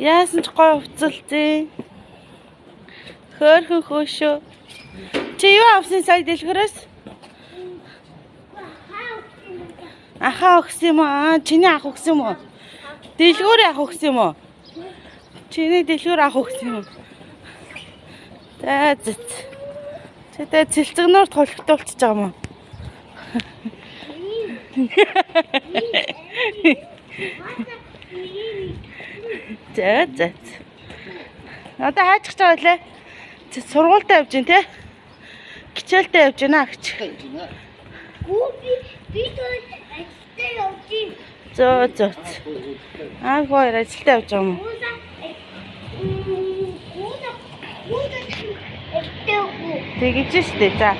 Яасан ч гой уцалцээ. Хөөрхөн хөөшөө. Чи юу авсан сая дэлгэрээс? Ахаа өгсөн юм аа? Чиний ах өгсөн юм уу? Дэлгүүр ах өгсөн юм уу? Чиний дэлгүүр ах өгсөн юм. За зэт. Тэдэ цэлцэгнөр толготуулчихж байгаа юм уу? За. Одоо хаачих жаа лээ. Сургуультай явж гин те. Хичээлтэй явж гинэ агч. Би ажилдаа явж гин. Зөө. Хоёр ажилдаа явж байгаа юм уу? Тэгэж штэ за.